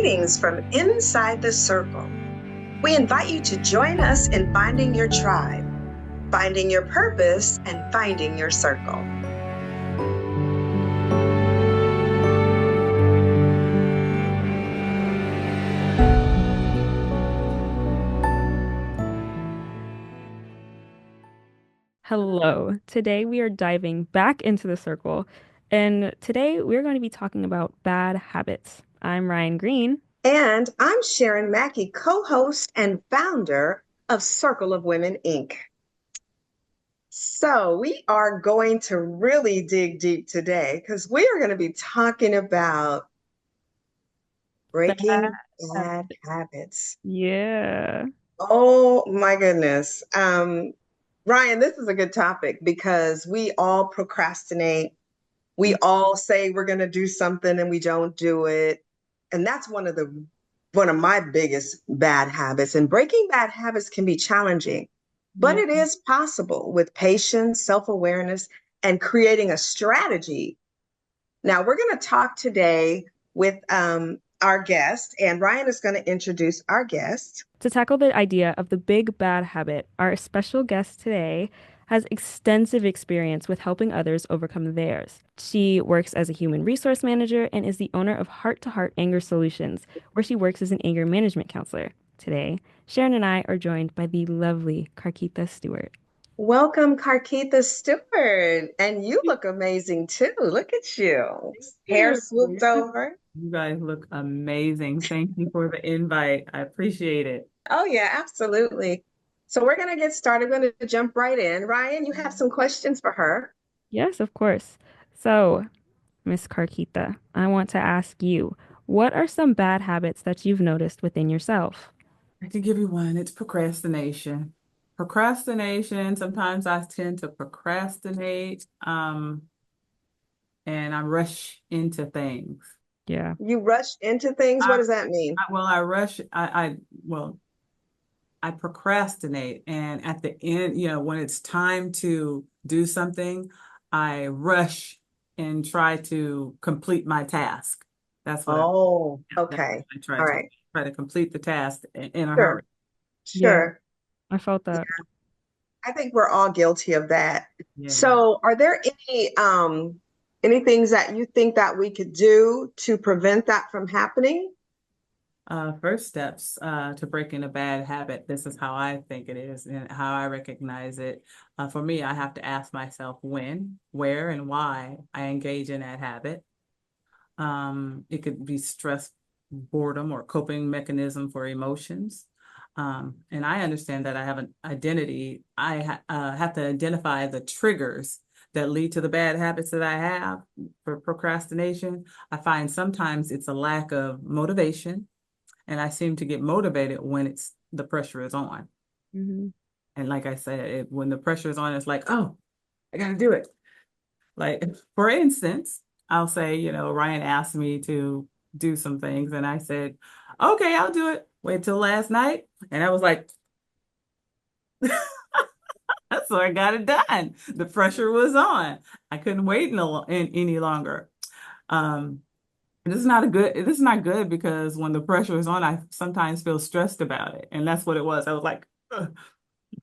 Greetings from inside the circle. We invite you to join us in finding your tribe, finding your purpose, and finding your circle. Hello. Today we are diving back into the circle, and today we're going to be talking about bad habits. I'm Ryan Green. And I'm Sharon Mackey, co host and founder of Circle of Women, Inc. So, we are going to really dig deep today because we are going to be talking about Bad breaking bad habits. habits. Yeah. Oh my goodness. Ryan, this is a good topic because we all procrastinate. We all say we're going to do something and we don't do it. And that's one of my biggest bad habits. And breaking bad habits can be challenging, but Yeah. it is possible with patience, self-awareness, and creating a strategy. Now, we're going to talk today with our guest, and Ryan is going to introduce our guest. To tackle the idea of the big bad habit, our special guest today has extensive experience with helping others overcome theirs. She works as a human resource manager and is the owner of Heart to Heart Anger Solutions, where she works as an anger management counselor. Today, Sharon and I are joined by the lovely Caraquita Steward. Welcome, Caraquita Steward. And you look amazing too. Look at you. Hair You. swooped over. You guys look amazing. Thank you for the invite. I appreciate it. Oh, yeah, absolutely. So we're going to get started. We're going to jump right in. Ryan, you have some questions for her. Yes, of course. So, Miss Carquita, I want to ask you, what are some bad habits that you've noticed within yourself? I can give you one. It's procrastination. Procrastination. Sometimes I tend to procrastinate, and I rush into things. Yeah. You rush into things. What I, does that mean? I rush. Well, I procrastinate, and at the end, when it's time to do something, I rush and try to complete my task. That's what I Oh, That's okay. what I try All to right. try to complete the task in a hurry. Sure. Yeah, Sure. I felt Yeah, that. I think we're all guilty of that. Yeah. So, are there any things that you think that we could do to prevent that from happening? First steps to breaking a bad habit. This is how I think it is and how I recognize it. For me, I have to ask myself when, where, and why I engage in that habit. It could be stress, boredom, or coping mechanism for emotions. And I understand that I have an identity. have to identify the triggers that lead to the bad habits that I have for procrastination. I find sometimes it's a lack of motivation, and I seem to get motivated when the pressure is on. Hmm. And like I said, when the pressure is on, it's like, oh, I got to do it. Like, for instance, I'll say, Ryan asked me to do some things, and I said, okay, I'll do it. Wait till last night. And I was like, so I got it done. The pressure was on. I couldn't wait any longer. Um, this is not good because when the pressure is on, I sometimes feel stressed about it. And that's what it was. I was like, ugh.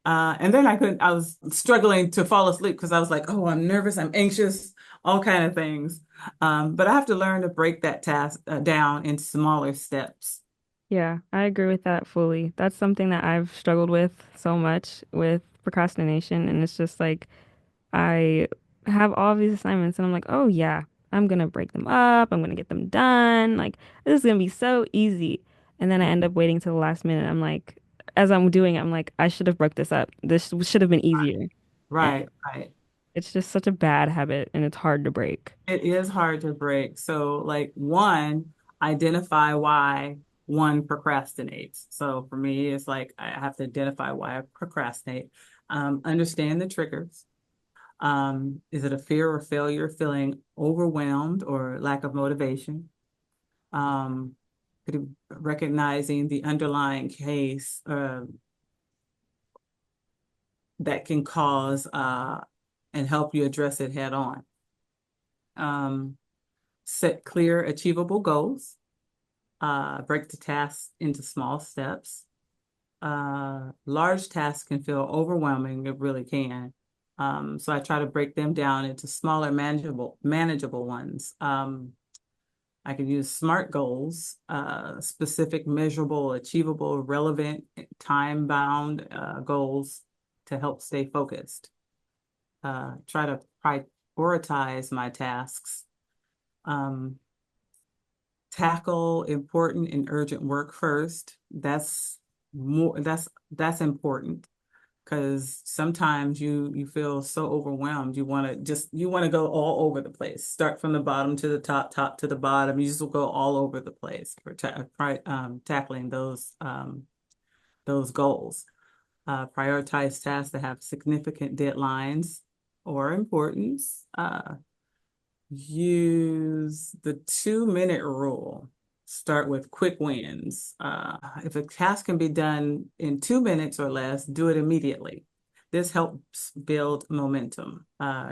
And then I was struggling to fall asleep because I was like, oh, I'm nervous, I'm anxious, all kind of things. But I have to learn to break that task down in smaller steps. Yeah, I agree with that fully. That's something that I've struggled with so much with procrastination. And it's just like I have all these assignments and I'm like, oh yeah, I'm gonna break them up. I'm gonna get them done. Like this is gonna be so easy. And then I end up waiting till the last minute. I'm like, as I'm doing it, I'm like, I should have broke this up. This should have been easier. And Right, right. it's just such a bad habit and it's hard to break. It is hard to break. So, like, one, identify why one procrastinates. So, for me, it's like I have to identify why I procrastinate, understand the triggers. Is it a fear or failure, feeling overwhelmed or lack of motivation? Um, Recognizing the underlying case that can cause and help you address it head on. Um, Set clear, achievable goals. Break the task into small steps. Large tasks can feel overwhelming. It really can. So I try to break them down into smaller, manageable ones. I can use SMART goals, specific, measurable, achievable, relevant, time-bound goals to help stay focused. Try to prioritize my tasks. Tackle important and urgent work first. That's important because sometimes you feel so overwhelmed. You want to go all over the place. Start from the bottom to the top, top to the bottom. You just will go all over the place for tackling those goals. Prioritize tasks that have significant deadlines or importance. Use the 2-minute rule. Start with quick wins. If a task can be done in 2 minutes or less, do it immediately. This helps build momentum.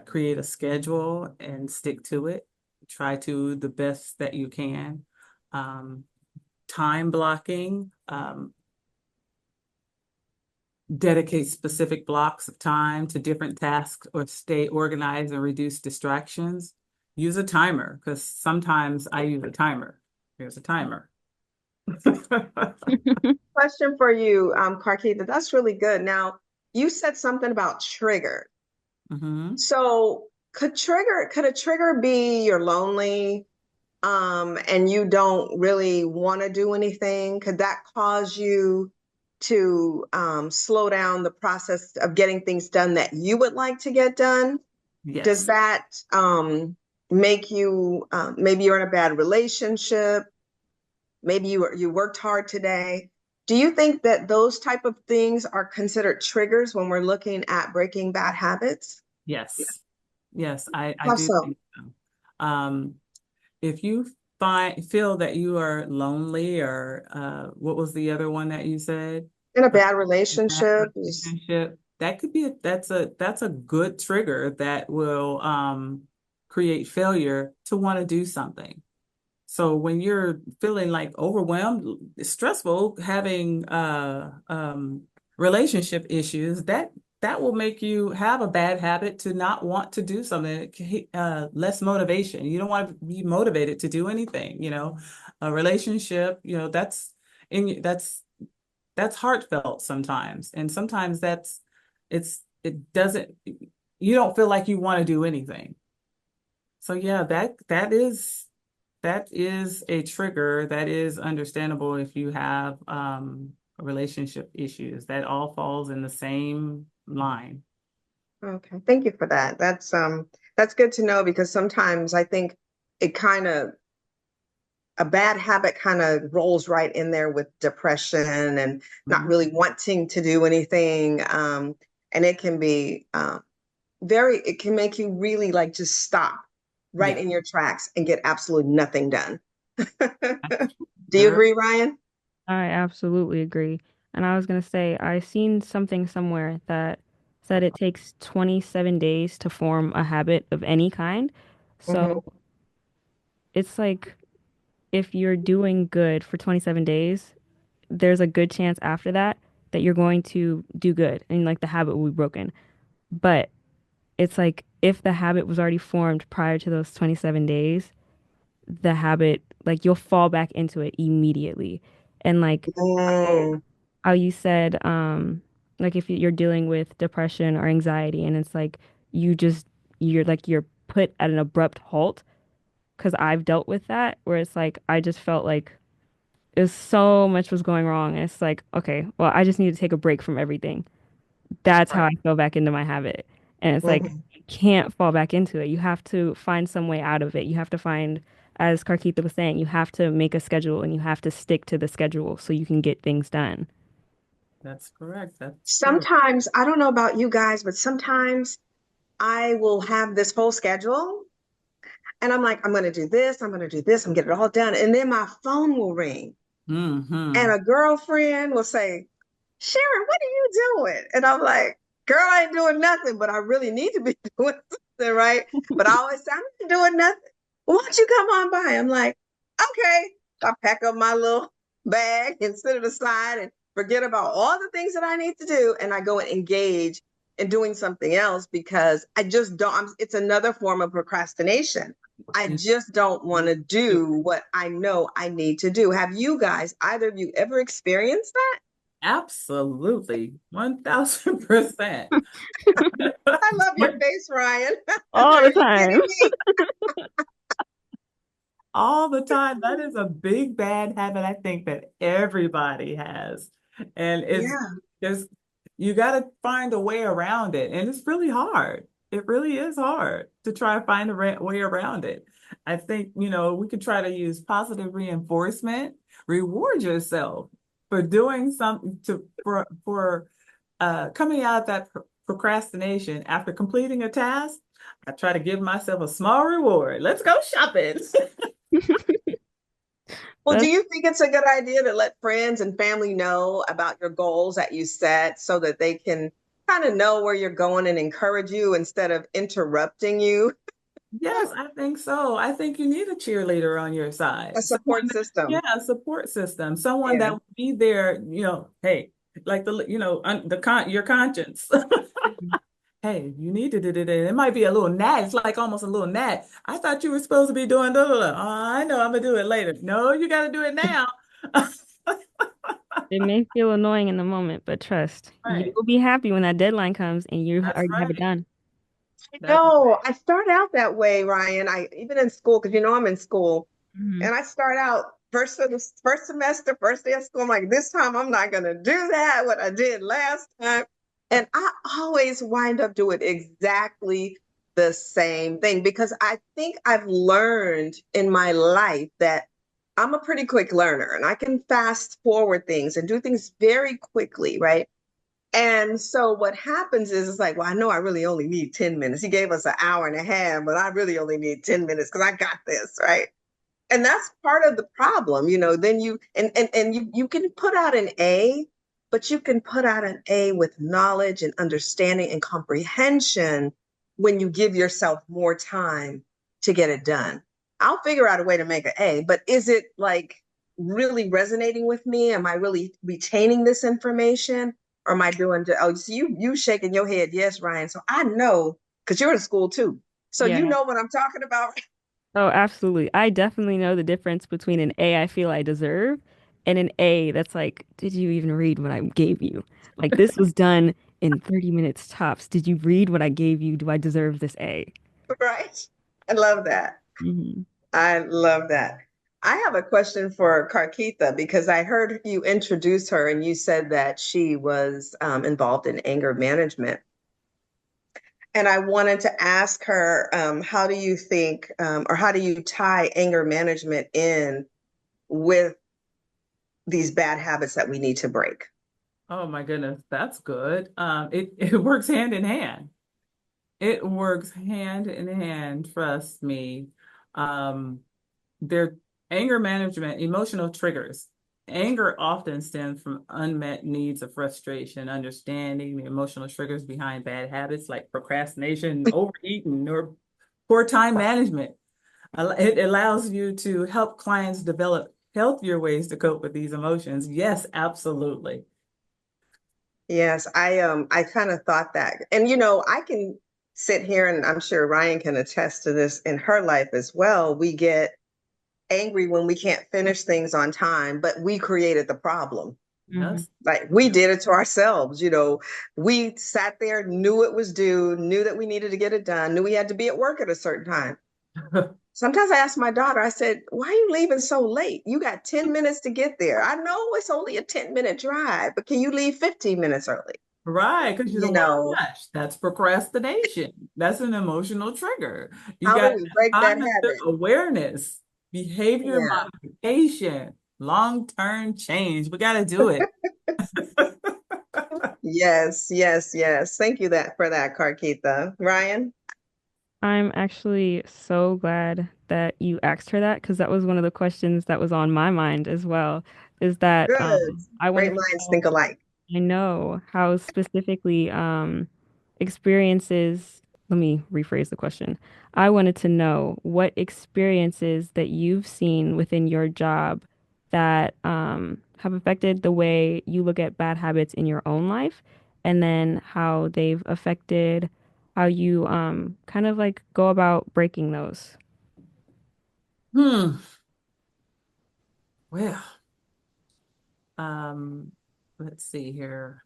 Create a schedule and stick to it. Try to the best that you can. Time blocking. Dedicate specific blocks of time to different tasks or stay organized and reduce distractions. Use a timer, because sometimes I use a timer. Here's a timer. Question for you, Caraquita. That's really good. Now, you said something about trigger. So could a trigger be you're lonely, and you don't really want to do anything? Could that cause you to slow down the process of getting things done that you would like to get done? Yes. Does that make you, maybe you're in a bad relationship, maybe you worked hard today. Do you think that those type of things are considered triggers when we're looking at breaking bad habits? Yes. Yes, I How do so? think so. If you feel that you are lonely, or what was the other one that you said? In a Uh, bad Bad relationship is, relationship. That could be that's a good trigger that will create failure to want to do something. So when you're feeling like overwhelmed, stressful, having relationship issues, that will make you have a bad habit to not want to do something. Less motivation. You don't want to be motivated to do anything, A relationship, that's heartfelt sometimes. And sometimes it doesn't, you don't feel like you want to do anything. So yeah, that is a trigger. That is understandable if you have relationship issues. That all falls in the same line. okay. Thank you for that. That's good to know, because sometimes I think it kind of a bad habit kind of rolls right in there with depression and not Mhm. really wanting to do anything. And it can be it can make you really like just stop right Yeah, in your tracks and get absolutely nothing done. that's Do you very, agree, Ryan? I absolutely agree. And I was gonna say, I seen something somewhere that said it takes 27 days to form a habit of any kind. Hmm. So it's like if you're doing good for 27 days, there's a good chance after that that you're going to do good and like the habit will be broken. But it's like if the habit was already formed prior to those 27 days, the habit, like you'll fall back into it immediately. And like Mm, how you said, like if you're dealing with depression or anxiety and it's like you just, you're put at an abrupt halt. Because I've dealt with that where it's like I just felt like it was so much was going wrong. And it's like, okay, well, I just need to take a break from everything. That's how right. I fell back into my habit. And it's like, mhm. you can't fall back into it. You have to find some way out of it. You have to find, as Carquita was saying, you have to make a schedule and you have to stick to the schedule so you can get things done. That's correct. That's true. Sometimes, I don't know about you guys, but sometimes I will have this whole schedule and I'm like, I'm going to do this, I'm going to do this, I'm going to get it all done. And then my phone will ring and Hmm. a girlfriend will say, Sharon, what are you doing? And I'm like, girl, I ain't doing nothing, but I really need to be doing something, right? But I always say, I'm not doing nothing. Why don't you come on by? I'm like, okay. I pack up my little bag and sit it aside and forget about all the things that I need to do. And I go and engage in doing something else because I just don't, it's another form of procrastination. I just don't want to do what I know I need to do. Have you guys, either of you, ever experienced that? Absolutely, 1000%. I love your face, Ryan. All Are the you time. kidding me? All the time. That is a big bad habit I think that everybody has. And it's Yeah. just, you got to find a way around it. And it's really hard. It really is hard to try to find a way around it. I think, we could try to use positive reinforcement, reward yourself for doing something for coming out of that procrastination after completing a task. I try to give myself a small reward. Let's go shopping. Well, do That's you think it's a good idea to let friends and family know about your goals that you set so that they can kind of know where you're going and encourage you instead of interrupting you? Yes, I think so. I think you need a cheerleader on your A side. support Yeah, system. a support system. Someone Yeah. that will be there, hey, like your conscience. Hey, you need to do it. It might be a little nag. It's like almost a little nag. I thought you were supposed to be doing da, da, da. Oh, I know I'm gonna do it later. No, you got to do it now. it may feel annoying in the moment, but trust, you Right. will be happy when that deadline comes and you That's already have it right. done. That's No, I start out that way, Ryan. I even in school, because I'm in school, Hmm. and I start out first semester, first day of school. I'm like, this time I'm not gonna do that, what I did last time. And I always wind up doing exactly the same thing because I think I've learned in my life that I'm a pretty quick learner and I can fast forward things and do things very quickly, right? And so what happens is it's like, well, I know I really only need 10 minutes. He gave us an hour and a half, but I really only need 10 minutes because I got this, right? And that's part of the problem, then you can put out an A, but you can put out an A with knowledge and understanding and comprehension when you give yourself more time to get it done. I'll figure out a way to make an A, but is it like really resonating with me? Am I really retaining this information? Or am I doing oh, so you shaking your head, yes, Ryan. So I know because you're in school too. So you Yeah. know what I'm talking about. Oh, absolutely. I definitely know the difference between an A I feel I deserve and an A that's like, did you even read what I gave you? Like, this was done in 30 minutes tops. Did you read what I gave you? Do I deserve this A? Right. I love that. Hmm. I love that. I have a question for Carquita because I heard you introduce her and you said that she was involved in anger management. And I wanted to ask her, how do you think, or how do you tie anger management in with these bad habits that we need to break? Oh my goodness, that's good. It works hand in hand. It works hand in hand, trust me. Um, their anger management, emotional triggers. Anger often stems from unmet needs of frustration, understanding the emotional triggers behind bad habits like procrastination, overeating, or poor time management. It allows you to help clients develop healthier ways to cope with these emotions. Yes, absolutely. Yes, I kind of thought that. And I can sit here and I'm sure Ryan can attest to this in her life as well. We get angry when we can't finish things on time, but we created the problem. Hmm. Yes. Like we did it to ourselves. We sat there, knew it was due, knew that we needed to get it done, knew we had to be at work at a certain time. Sometimes I ask my daughter, I said, why are you leaving so late? You got 10 minutes to get there. I know it's only a 10-minute drive, but can you leave 15 minutes early? Right, because you You don't want know, to rush. That's procrastination. That's an emotional trigger. You how do got we break that cognitive habit? awareness, behavior Yeah. modification, long-term change. We got to do it. Yes, yes, yes. Thank you for that, Carquita. Ryan? I'm actually so glad that you asked her that because that was one of the questions that was on my mind as well. Is that Good. I Great wanted to minds think know, alike. I know how specifically experiences, let me rephrase the question. I wanted to know what experiences that you've seen within your job that have affected the way you look at bad habits in your own life, and then how they've affected how you kind of like go about breaking those. Hmm. Well, um, let's see here.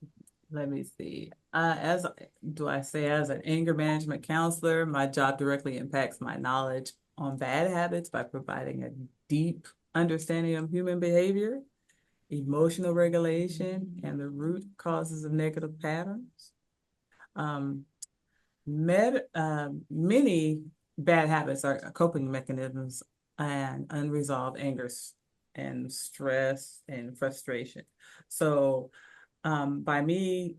Let me see. As do I say, as an anger management counselor, my job directly impacts my knowledge on bad habits by providing a deep understanding of human behavior, emotional regulation, and the root causes of negative patterns. Um, Many bad habits are coping mechanisms and unresolved anger and stress and frustration. So, by me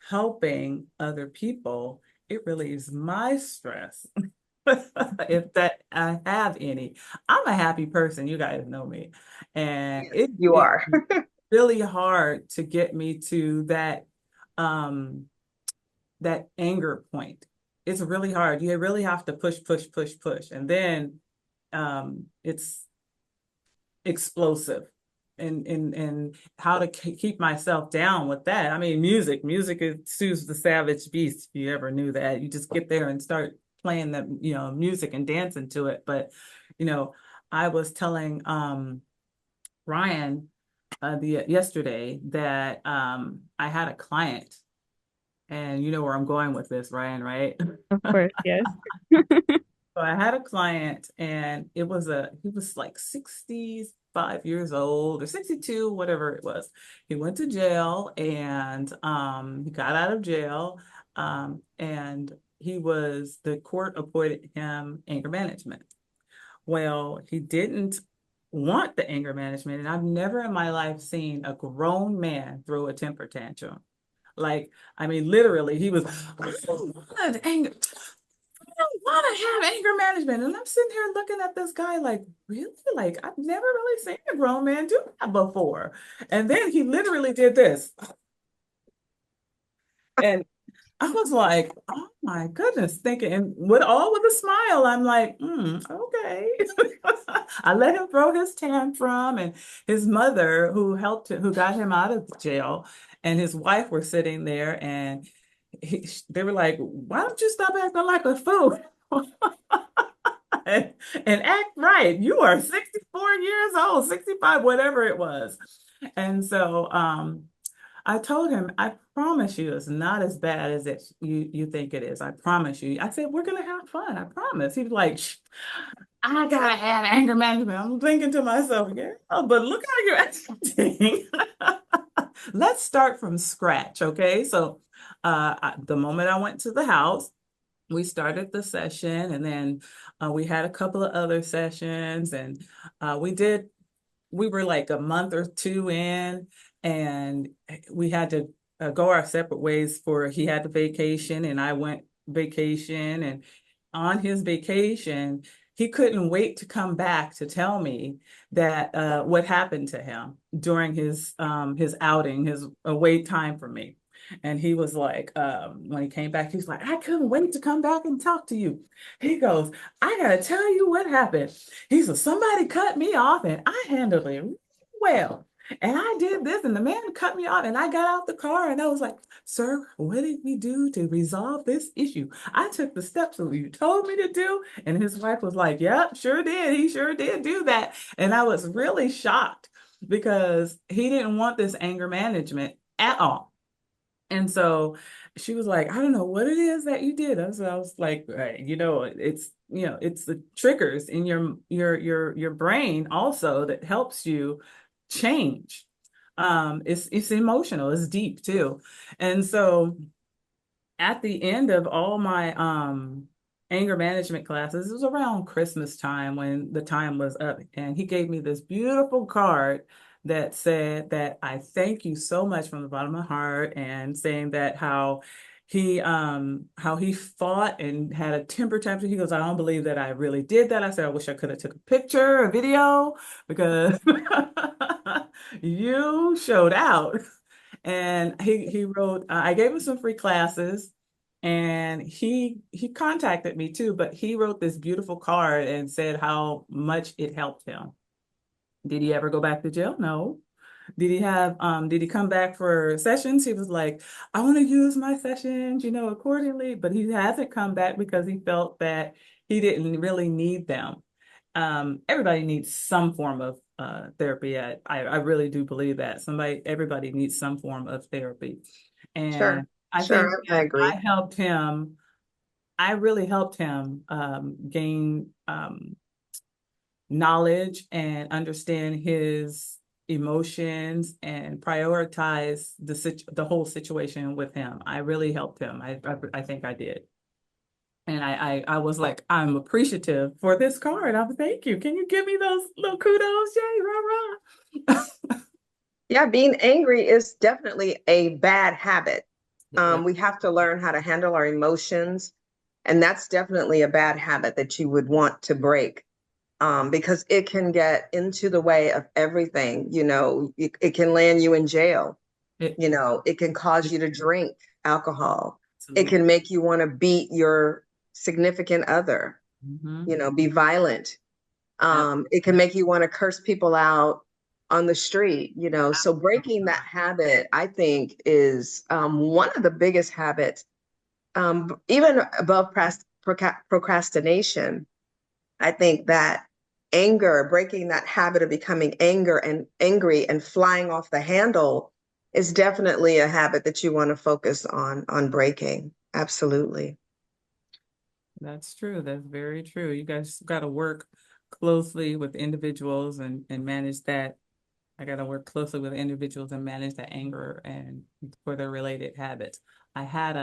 helping other people, it relieves my stress. If that I have any, I'm a happy person. You guys know me, and Yes, you it's are. really hard to get me to um, that anger point. It's really hard. You really have to push, push, push, push, and then it's explosive. And how to keep myself down with that. I mean, music is soothes the savage beast. If you ever knew that, you just get there and start playing the music and dancing to it. But you know, I was telling Ryan the yesterday that I had a client, and you know where I'm going with this, Ryan, right? Of course, yes. So I had a client, and he was like 65 years old or 62, whatever it was. He went to jail, and he got out of jail, and the court appointed him anger management. Well, he didn't want the anger management, and I've never in my life seen a grown man throw a temper tantrum. Like, I mean, literally, he was, I don't want anger. I don't want to have anger management. And I'm sitting here looking at this guy like, really? Like, I've never really seen a grown man do that before. And then he literally did this. And I was like, oh my goodness, thinking, and with a smile, I'm like, okay. I let him throw his tantrum, and his mother, who got him out of jail, and his wife were sitting there, and they were like, why don't you stop acting like a fool? And act right. You are 64 years old, 65, whatever it was. And so I told him, I promise you it's not as bad as you think it is. I promise you. I said, we're gonna have fun. I promise. He was like, I gotta have anger management. I'm thinking to myself, yeah, but look how you're acting. Let's start from scratch, okay? So the moment I went to the house, we started the session, and then we had a couple of other sessions, and we were like a month or two in, and we had to go our separate ways. For he had the vacation and I went vacation, and on his vacation he couldn't wait to come back to tell me that what happened to him during his outing, his away time from me. And he was like, when he came back, he's like, I couldn't wait to come back and talk to you. He goes, I gotta tell you what happened. He said, somebody cut me off, and I handled it really well. And I did this, and the man cut me off, and I got out the car, and I was like, sir, what did we do to resolve this issue? I took the steps that you told me to do. And his wife was like, yep, sure did. He sure did do that. And I was really shocked because he didn't want this anger management at all. And so she was like, I don't know what it is that you did. I was like, right, it's the triggers in your brain also that helps you change. It's emotional, it's deep too. And so at the end of all my anger management classes, it was around Christmas time when the time was up, and he gave me this beautiful card that said that I thank you so much from the bottom of my heart, and saying that how he fought and had a temper tantrum. He goes, I don't believe that I really did that. I said, I wish I could have took a picture, a video, because you showed out. And he wrote, I gave him some free classes, and he contacted me too, but he wrote this beautiful card and said how much it helped him. Did he ever go back to jail? No. Did he come back for sessions? He was like, I want to use my sessions, accordingly, but he hasn't come back because he felt that he didn't really need them. Everybody needs some form of therapy. I really do believe that everybody needs some form of therapy. Sure, And I think sure, I that agree. I really helped him gain knowledge and understand his emotions and prioritize the whole situation with him. I really helped him. I think I did. And I was like, I'm appreciative for this card. I'm thank you. Can you give me those little kudos? Yay, rah, rah. Yeah, being angry is definitely a bad habit. Yeah. We have to learn how to handle our emotions, and that's definitely a bad habit that you would want to break. Because it can get into the way of everything. It can land you in jail. It, It can cause it- you to drink alcohol. It absolutely. can make you want to beat your significant other, Hmm. be violent. It can make you want to curse people out on the street. So breaking that habit, I think, is one of the biggest habits, even above procrastination. I think that anger, breaking that habit of becoming angry and flying off the handle is definitely a habit that you want to focus on breaking. Absolutely. That's true. That's very true. You guys got to work closely with individuals and manage that. I got to work closely with individuals and manage that anger and for their related habits. I had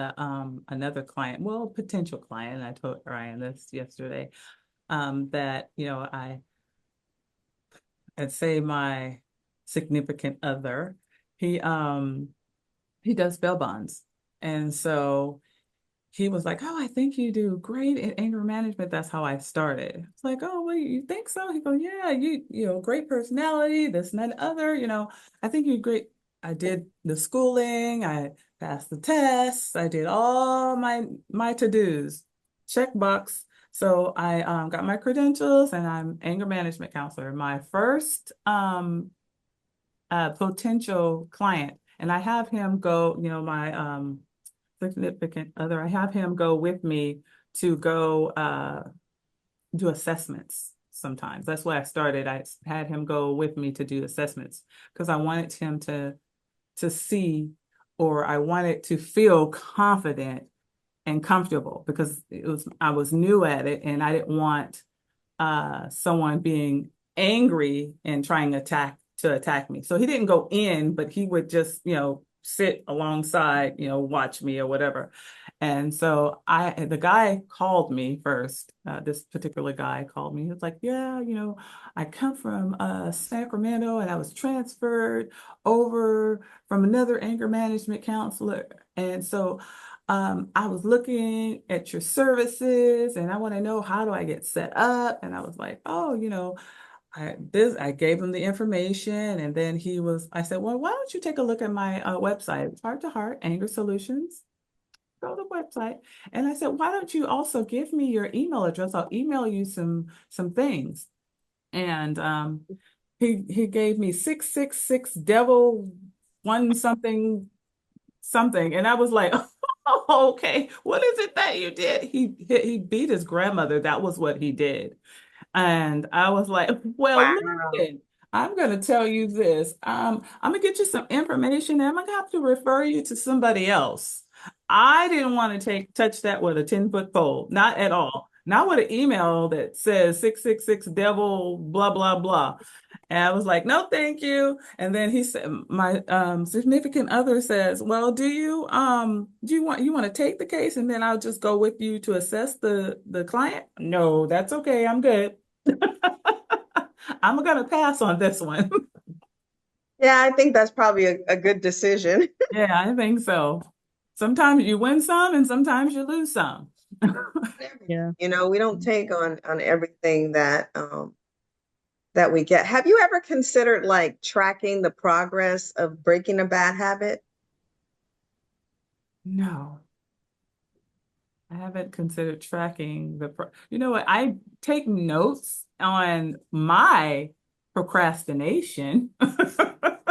another client, well, potential client, and I told Ryan this yesterday, that, I'd say my significant other, he um he does bail bonds. And so he was like, "Oh, I think you do great at anger management." That's how I started. It's like, "Oh, well, you think so?" He goes, "Yeah, great personality, this and that other, I think you're great." I did the schooling, I passed the tests, I did all my to-dos, check box. So I got my credentials and I'm anger management counselor. My first potential client, and I have him go, my significant other, I have him go with me to go do assessments sometimes. That's why I started. I had him go with me to do assessments because I wanted him to see, or I wanted to feel confident and comfortable because I was new at it and I didn't want someone being angry and trying to attack me. So he didn't go in, but he would just, sit alongside, watch me or whatever. And so the guy called me first. This particular guy called me. He was like, "Yeah, I come from Sacramento and I was transferred over from another anger management counselor. And so I was looking at your services and I want to know how do I get set up?" And I was like, "Oh, I gave him the information and then I said, "Well, why don't you take a look at my website, Heart to Heart Anger Solutions." Go to the website. And I said, "Why don't you also give me your email address? I'll email you some things." And he gave me 666 devil one something something. And I was like, "Oh, okay, what is it that you did?" He beat his grandmother. That was what he did. And I was like, "Well, Wow. listen, I'm going to tell you this. I'm going to get you some information and I'm going to have to refer you to somebody else." I didn't want to touch that with a 10-foot pole, not at all. Not with an email that says 666 devil, blah, blah, blah. And I was like, "No, thank you." And then he said, my significant other says, "Well, do you want to take the case and then I'll just go with you to assess the client?" "No, that's okay. I'm good." I'm gonna pass on this one. Yeah, I think that's probably a good decision. Yeah, I think so. Sometimes you win some and sometimes you lose some. Yeah. We don't take on everything that we get. Have you ever considered like tracking the progress of breaking a bad habit? No, I haven't considered tracking you know what? I take notes on my procrastination, That's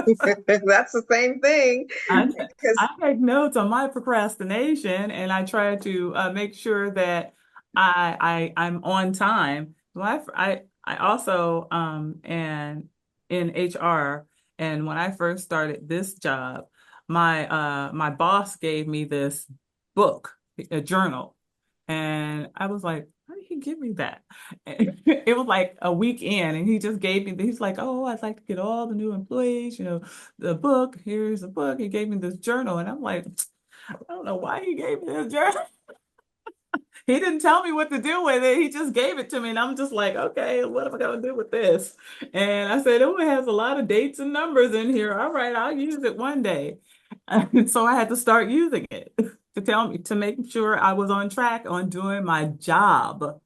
the same thing I, I because take notes on my procrastination and I try to make sure that I'm on time. Well, I also and in HR, and when I first started this job, my boss gave me this book, a journal, and I was like, how did he give me that? And it was like a week in, and he just gave me. He's like, oh, I'd like to get all the new employees, the book. Here's the book. He gave me this journal, and I'm like, I don't know why he gave me this journal. He didn't tell me what to do with it. He just gave it to me, and I'm just like, okay, what am I gonna do with this? And I said, oh, it has a lot of dates and numbers in here. All right, I'll use it one day. And so I had to start using it to make sure I was on track on doing my job.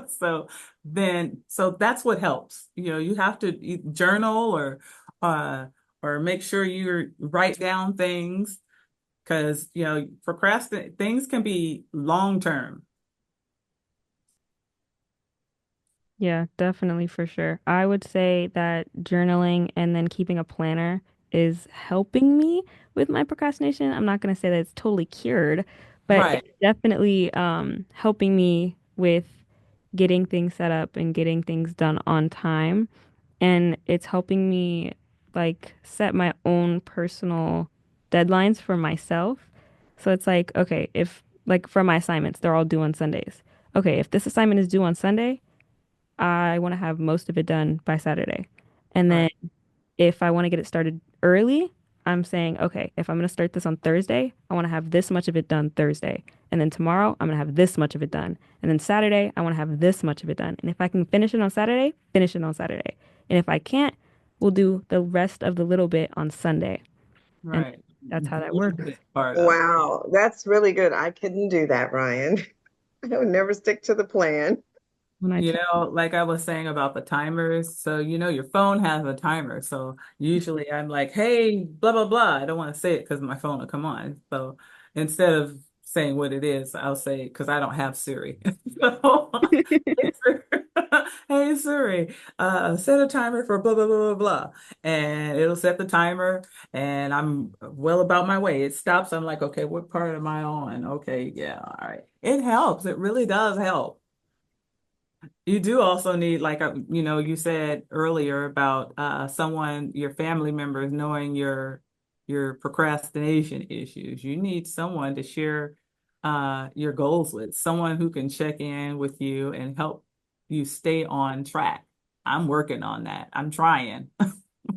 So that's what helps. You have to journal uh or make sure you write down things because procrastinate things can be long term. Yeah, definitely for sure. I would say that journaling and then keeping a planner is helping me with my procrastination. I'm not going to say that it's totally cured, but Right. it's definitely helping me with getting things set up and getting things done on time. And it's helping me like set my own personal deadlines for myself. So it's like, okay, if like for my assignments, they're all due on Sundays. Okay, if this assignment is due on Sunday, I want to have most of it done by Saturday. And then Right. if I want to get it started early, I'm saying, okay, if I'm going to start this on Thursday, I want to have this much of it done Thursday. And then tomorrow, I'm going to have this much of it done. And then Saturday, I want to have this much of it done. And if I can finish it on Saturday, finish it on Saturday. And if I can't, we'll do the rest of the little bit on Sunday. And Right. that's how that The works. little part of it. wow, that's really good. I couldn't do that, Ryan. I would never stick to the plan. When I tell Like I was saying about the timers. So, your phone has a timer. So usually I'm like, hey, blah, blah, blah. I don't want to say it because my phone will come on. So instead of saying what it is, I'll say, because I don't have Siri. So, hey, Siri, hey, Siri, set a timer for blah, blah, blah, blah, blah. And it'll set the timer. And I'm well about my way. It stops. I'm like, okay, what part am I on? Okay, yeah, all right. It helps. It really does help. You do also need, like, you said earlier about someone, your family members knowing your procrastination issues. You need someone to share your goals with, someone who can check in with you and help you stay on track. I'm working on that. I'm trying.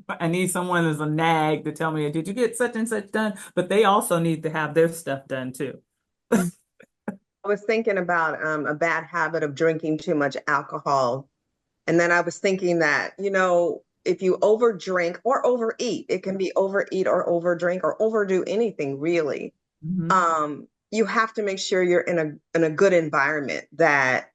I need someone as a nag to tell me, did you get such and such done? But they also need to have their stuff done too. mm, I was thinking about a bad habit of drinking too much alcohol. And then I was thinking that, if you overdrink or overeat, it can be overeat or overdrink or overdo anything really. Mhm. You have to make sure you're in a good environment that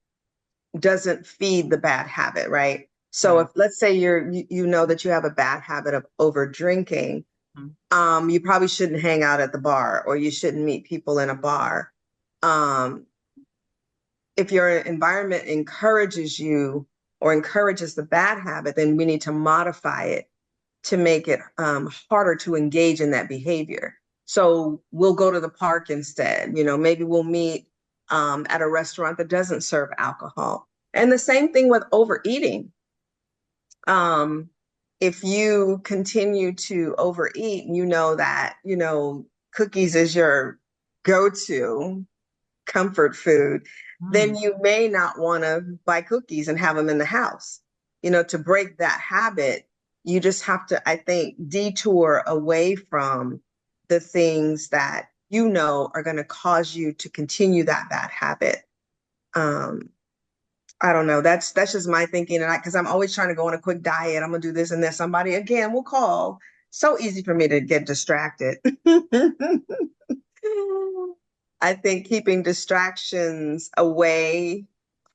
doesn't feed the bad habit, right? So Right. if let's say you know that you have a bad habit of over drinking, Mhm. you probably shouldn't hang out at the bar or you shouldn't meet people in a bar. Um, if your environment encourages you or encourages the bad habit, then we need to modify it to make it harder to engage in that behavior. So we'll go to the park instead. Maybe we'll meet at a restaurant that doesn't serve alcohol. And the same thing with overeating. Um, if you continue to overeat, you know that, cookies is your go-to comfort food, then Mm. you may not want to buy cookies and have them in the house. To break that habit, you just have to, I think, detour away from the things that are going to cause you to continue that bad habit. Um, I don't know. That's just my thinking, and because I'm always trying to go on a quick diet. I'm gonna do this and this. Somebody again will call. So easy for me to get distracted. I think keeping distractions away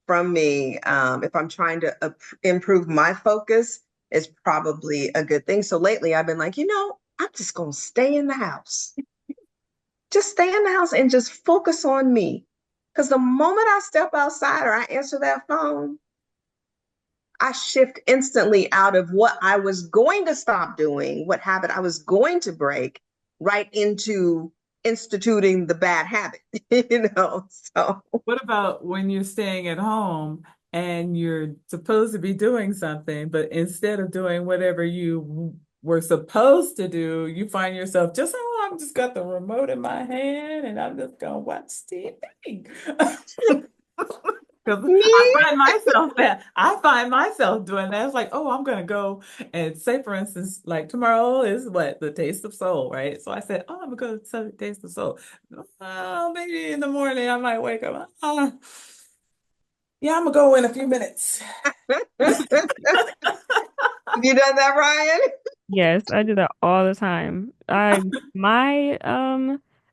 from me, if I'm trying to improve my focus, is probably a good thing. So lately, I've been like, I'm just going to stay in the house. Just stay in the house and just focus on me. Because the moment I step outside or I answer that phone, I shift instantly out of what I was going to stop doing, what habit I was going to break, right into instituting the bad habit, So, What about when you're staying at home and you're supposed to be doing something, but instead of doing whatever you were supposed to do, you find yourself just, oh, I'm just got the remote in my hand and I'm just gonna watch TV. Because me, I find myself doing that. It's like, oh, I'm gonna go and say, for instance, like tomorrow is what the Taste of Soul, right? So I said, oh, I'm gonna go to the Taste of Soul. Oh, maybe in the morning I might wake up. Yeah, I'm gonna go in a few minutes. have you done that, Ryan? Yes, I do that all the time. I my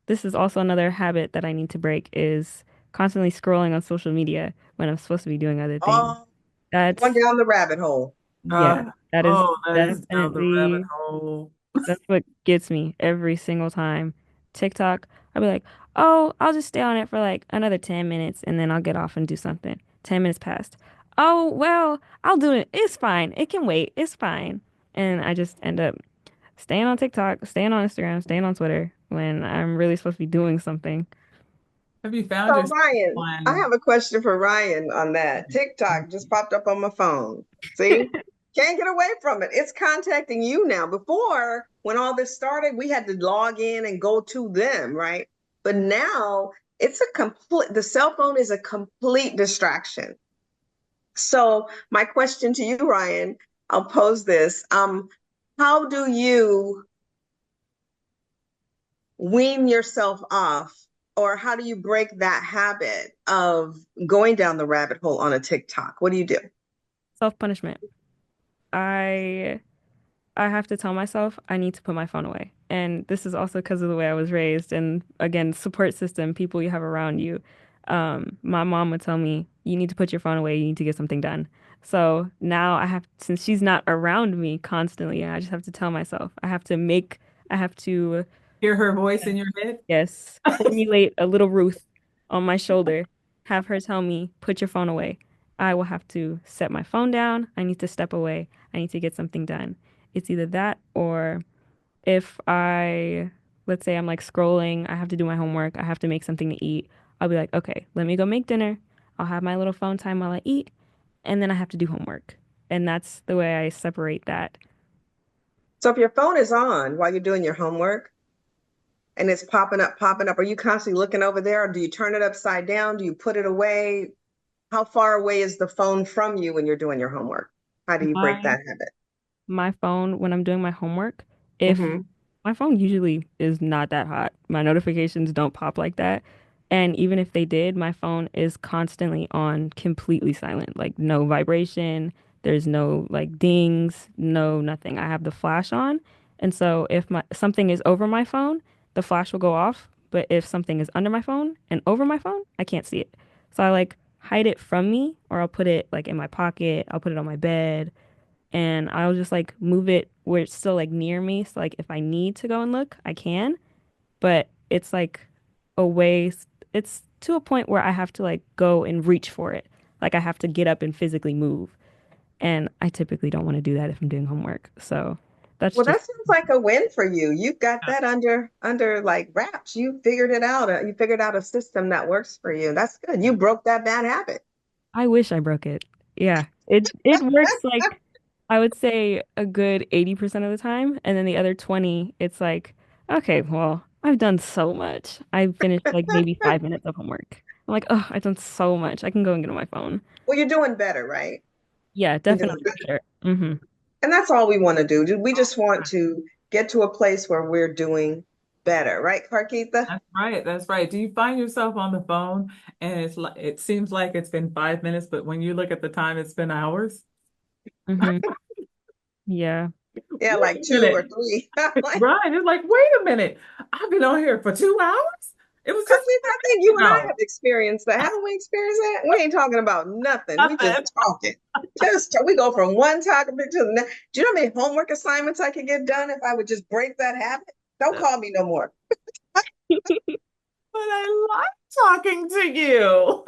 this is also another habit that I need to break is constantly scrolling on social media when I'm supposed to be doing other things. Oh, going That's down the rabbit hole. yeah, that is That is down the rabbit definitely hole. that's what gets me every single time. TikTok, I'll be like, "Oh, I'll just stay on it for like another 10 minutes and then I'll get off and do something." 10 minutes passed. "Oh, well, I'll do it. It's fine. It can wait. It's fine." And I just end up staying on TikTok, staying on Instagram, staying on Twitter when I'm really supposed to be doing something. Have you found So, yourself Ryan, I on? have a question for Ryan on that. TikTok just popped up on my phone. See? Can't get away from it. It's contacting you now. Before, when all this started, we had to log in and go to them, right? But now the cell phone is a complete distraction. So, my question to you, Ryan, I'll pose this. How do you wean yourself off, or how do you break that habit of going down the rabbit hole on a TikTok? What do you do? Self-punishment. I I have to tell myself I need to put my phone away. And this is also because of the way I was raised and again, support system, people you have around you. My mom would tell me, you need to put your phone away, you need to get something done. So now since she's not around me constantly, I just have to tell myself, I have to, Hear her voice in your head? yes, formulate a little Ruth on my shoulder, have her tell me, put your phone away. I will have to set my phone down. I need to step away. I need to get something done. It's either that or if let's say I'm like scrolling, I have to do my homework, I have to make something to eat. I'll be like, okay, let me go make dinner. I'll have my little phone time while I eat, and then I have to do homework. And that's the way I separate that. So if your phone is on while you're doing your homework and it's popping up, are you constantly looking over there, or do you turn it upside down? Do you put it away? How far away is the phone from you when you're doing your homework? How do you break My that habit? my phone when I'm doing my homework, if Hmm. my phone usually is not that hot. My notifications don't pop like that. And even if they did, my phone is constantly on completely silent, like no vibration. There's no like dings, no nothing. I have the flash on. And so if something is over my phone, the flash will go off. But if something is under my phone and over my phone, I can't see it. So I like hide it from me or I'll put it like in my pocket, I'll put it on my bed and I'll just like move it where it's still like near me. So like if I need to go and look, I can, but it's like a way, it's to a point where I have to like go and reach for it. Like I have to get up and physically move. And I typically don't want to do that if I'm doing homework. So that's Well, just that sounds like a win for you. You've got that under like wraps. You figured it out. You figured out a system that works for you. That's good. You broke that bad habit. I wish I broke it. Yeah. It works like I would say a good 80% of the time. And then the other 20, it's like, okay, well, I've done so much. I finished like maybe 5 minutes of homework. I'm like, oh, I've done so much. I can go and get on my phone. Well, you're doing better, right? Yeah, You're doing definitely for better. sure. And that's all we want to do. We just want to get to a place where we're doing better, right, Carkeitha? That's right. That's right. Do you find yourself on the phone and it's like it seems like it's been 5 minutes, but when you look at the time, it's been hours? Hmm. Yeah. Yeah, Wait like a two or minute. three. Like, Right. It's like, wait a minute. I've been on here for 2 hours. It was just Carkeitha, I think you and I no, have experienced that. Haven't we experienced that? We ain't talking about nothing. We just nothing. talking. We go from one topic to the next. Do you know how many homework assignments I could get done if I would just break that habit? Don't call me no more. But I like talking to you.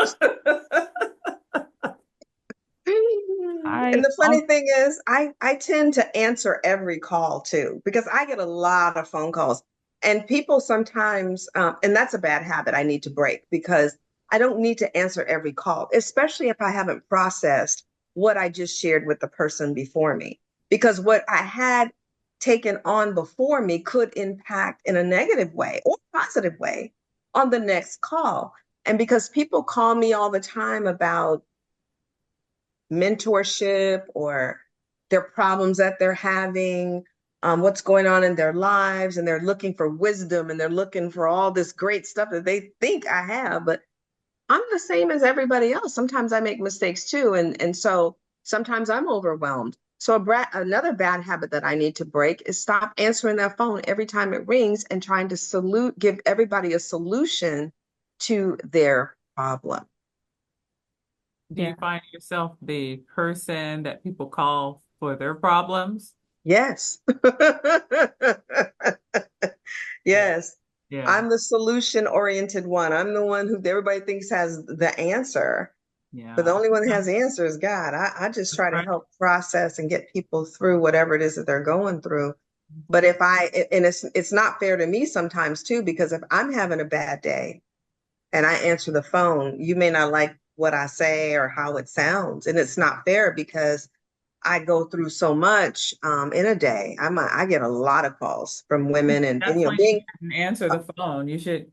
I And it's the funny thing is, I tend to answer every call too, because I get a lot of phone calls. And people sometimes, and that's a bad habit I need to break because I don't need to answer every call, especially if I haven't processed what I just shared with the person before me. Because what I had taken on before me could impact in a negative way or positive way on the next call. And because people call me all the time about mentorship or their problems that they're having, what's going on in their lives, and they're looking for wisdom and they're looking for all this great stuff that they think I have, but I'm the same as everybody else. Sometimes I make mistakes too, and so sometimes I'm overwhelmed. So another bad habit that I need to break is stop answering that phone every time it rings and trying to give everybody a solution to their problem. Do yeah. you find yourself the person that people call for their problems? Yes. Yeah. Yes. Yeah. I'm the solution oriented one. I'm the one who everybody thinks has the answer, but the Yeah. only one that has the answer is God. I just That's try to right. help process and get people through whatever it is that they're going through. But if and it's not fair to me sometimes too, because if I'm having a bad day and I answer the phone, you may not like what I say or how it sounds. And it's not fair because I go through so much in a day. I get a lot of calls from women, and That's when you being shouldn't answer the phone. You should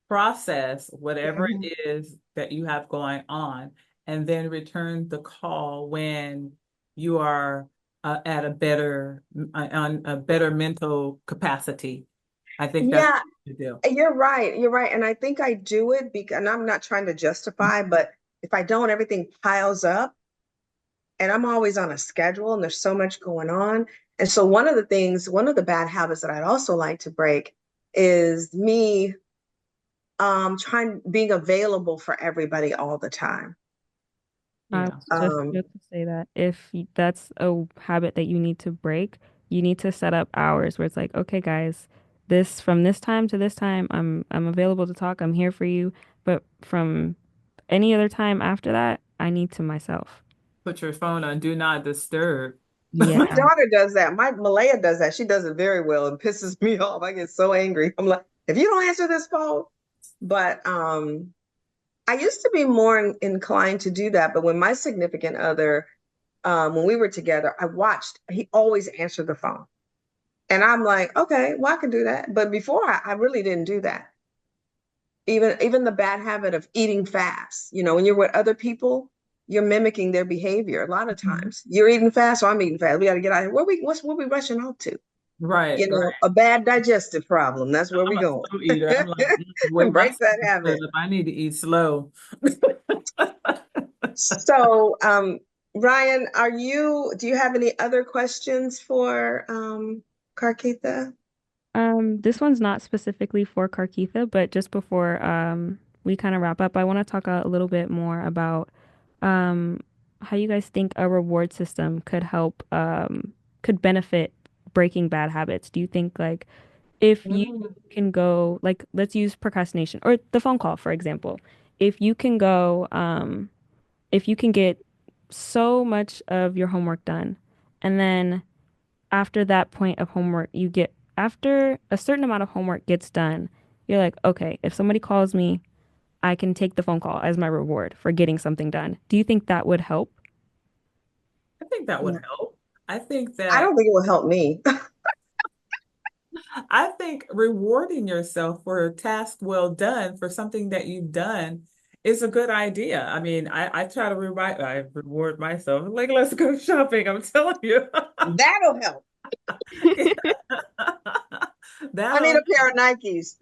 process whatever Mhm. it is that you have going on and then return the call when you are at a better on a better mental capacity. I think that's Yeah, what you do. you're right. You're right. And I think I do it because, and I'm not trying to justify, but if I don't, everything piles up. And I'm always on a schedule and there's so much going on. And so one of the bad habits that I'd also like to break is me trying being available for everybody all the time. I Yeah. was just Um, about to say that if that's a habit that you need to break, you need to set up hours where it's like, okay, guys, this from this time to this time, I'm available to talk. I'm here for you. But from any other time after that, I need to myself. Put your phone on do not disturb. my Yeah. daughter does that. My Malaya does that. She does it very well and pisses me off. I get so angry. I'm like, if you don't answer this phone, but I used to be more inclined to do that, but when my significant other, when we were together, I watched, he always answered the phone. And I'm like, okay, well, I can do that. But before I really didn't do that. Even the bad habit of eating fast. When you're with other people, you're mimicking their behavior a lot of Mhm. times. You're eating fast, so I'm eating fast. We got to get out of here. What we rushing off to? Right, right. A bad digestive problem. That's where we I'm a going. slow eater. I'm like, wait, my Break that stomach says habit. if I need to eat slow. So, Ryan, do you have any other questions for Carquita? This one's not specifically for Carkeitha, but just before we kind of wrap up, I want to talk a little bit more about um how you guys think a reward system could benefit breaking bad habits. Do you think like if you Mm. can go like let's use procrastination or the phone call for example. If you can go if you can get so much of your homework done and then after that point of homework, you get after a certain amount of homework gets done, you're like, okay, if somebody calls me, I can take the phone call as my reward for getting something done. Do you think that would help? I think that would Yeah. help. I think I that don't think it will help me. I think rewarding yourself for a task well done for something that you've done is a good idea. I mean, I try to I reward myself. Like, let's go shopping. I'm telling you. That'll help. I need That'll a pair of Nikes.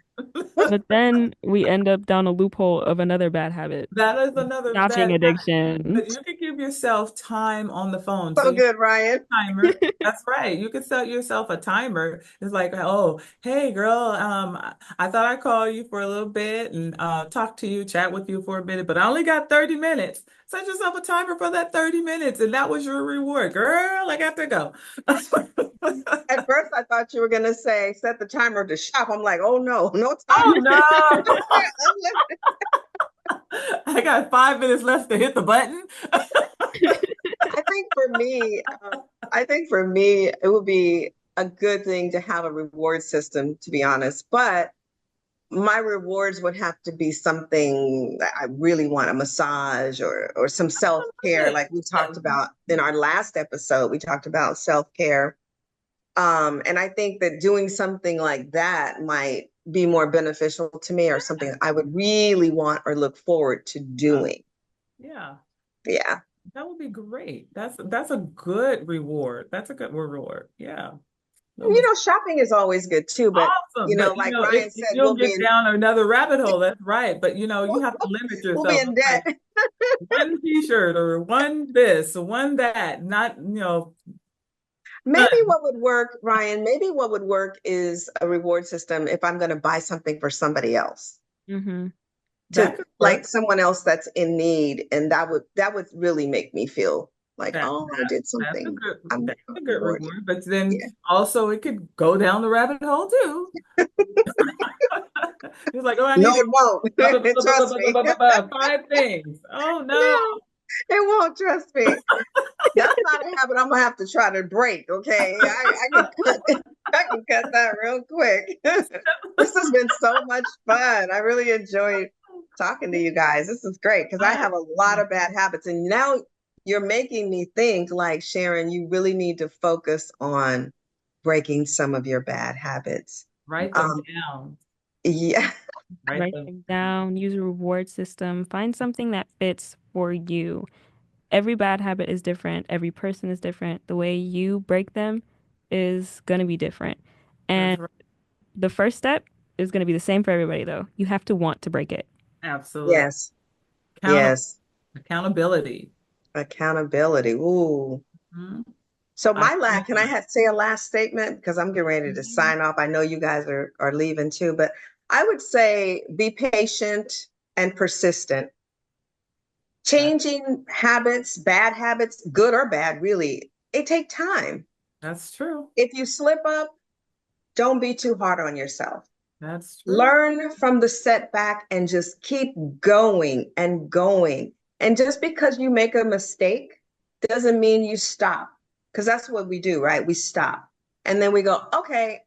But then we end up down a loophole of another bad habit, that is another shopping bad habit. addiction. But you can give yourself time on the phone. So So you good, Ryan. timer. That's right. You could set yourself a timer. It's like, oh, hey girl, I thought I'd call you for a little bit and talk to you, chat with you for a minute, but I only got 30 minutes. Set yourself a timer for that 30 minutes, and that was your reward. Girl, I got to go. At first, I thought you were going to say, set the timer to shop. I'm like, oh no, no Oh timer. no. Unlimited. I got 5 minutes left to hit the button. I think for me, I think for me, it would be a good thing to have a reward system, to be honest. But my rewards would have to be something that I really want, a massage or some self-care. Like we talked about in our last episode, we talked about self-care. And I think that doing something like that might be more beneficial to me or something I would really want or look forward to doing. Yeah, Yeah. that would be great. That's a good reward. That's a good reward. Yeah. You know, shopping is always good too, but Awesome. But like if, Ryan if said, you'll get down another rabbit hole, that's right. But you have to limit we'll be yourself. in Like debt. one t-shirt or one this, or one that, not, Maybe what would work, Ryan, maybe what would work is a reward system if I'm going to buy something for somebody else, Mm-hmm. that to could like work. someone else that's in need. And that would really make me feel like, That, oh, I that did that's something. I'm that's a good rewarded. reward. But then Yeah. also it could go down the rabbit hole too. It's like, oh, I No, need to it won't. Trust me. 5 things. Oh no. No, it won't. Trust me. That's not a habit I'm gonna have to try to break. Okay, I can cut. I can cut that real quick. This has been so much fun. I really enjoyed talking to you guys. This is great because I have a lot of bad habits, and now you're making me think. Like Sharon, you really need to focus on breaking some of your bad habits. Write them Um, down. yeah, Write Write them. them down, use a reward system, find something that fits for you. Every bad habit is different, every person is different. The way you break them is going to be different. That's And right. the first step is going to be the same for everybody, though. You have to want to break it. Absolutely. yes, Accountable, yes. accountability. Accountability. Ooh. Mhm. So I my last, can I have say a last statement because I'm getting ready to Mhm. sign off. I know you guys are leaving too, but I would say be patient and persistent. That, Changing habits, bad habits, good or bad, really, it take time. that's true. If you slip up, don't be too hard on yourself. That's true. Learn from the setback and just keep going and going. And just because you make a mistake doesn't mean you stop. Because that's what we do, right? We stop. And then we go, okay,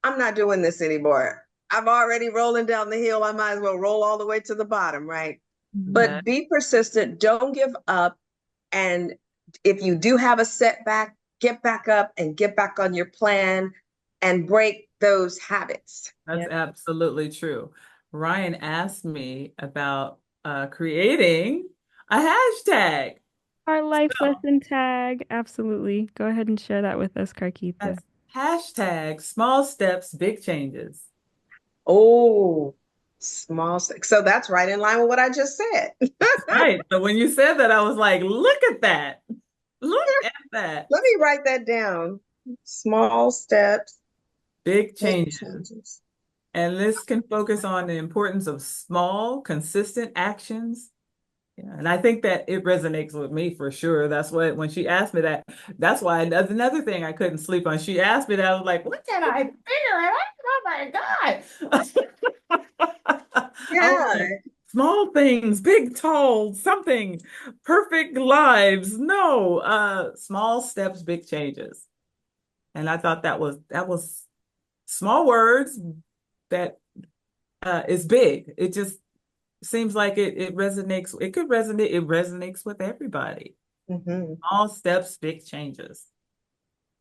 I'm not doing this anymore. I'm already rolling down the hill. I might as well roll all the way to the bottom, right? That, But be persistent. Don't give up. And if you do have a setback, get back up and get back on your plan and break those habits. that's Yep. absolutely true. Ryan asked me about creating a hashtag. Our life So lesson tag. Absolutely. Go ahead and share that with us, Carquita. that's hashtag small steps, big changes. Oh, small stick. So that's right in line with what I just said. Right. So when you said that, I was like, look at that. Look at that. Let me write that down. Small steps, Big big changes. changes. And this can focus on the importance of small, consistent actions. Yeah, and I think that it resonates with me for sure. That's what, when she asked me that, that's why that's another thing I couldn't sleep on. She asked me that, I was like, what did I figure it out? Oh my God. I was Yeah. like, small things, big, tall, something, perfect lives. No, small steps, big changes. And I thought that was small words that is big. It just seems like it resonates. It could resonate. It resonates with everybody. Mhm. All steps, big changes.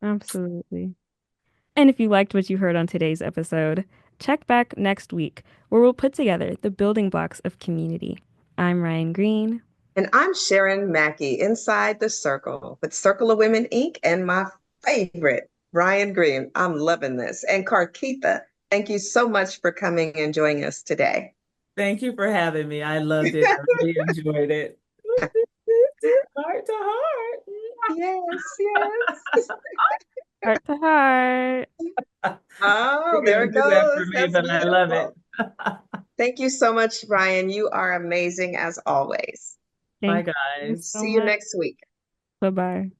Absolutely. And if you liked what you heard on today's episode, check back next week where we'll put together the building blocks of community. I'm Ryan Green. And I'm Sharon Mackey inside the circle with Circle of Women Inc. and my favorite, Ryan Green. I'm loving this. And Carkeitha, thank you so much for coming and joining us today. Thank you for having me. I loved it. I really enjoyed it. Heart to heart. Yes, yes. Heart to heart. Oh, You're there gonna it do that for goes. me, That's but I love it. beautiful. Thank you so much, Ryan. You are amazing as always. Bye, Thank you so guys. See you much. next week. Bye bye.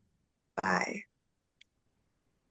Bye.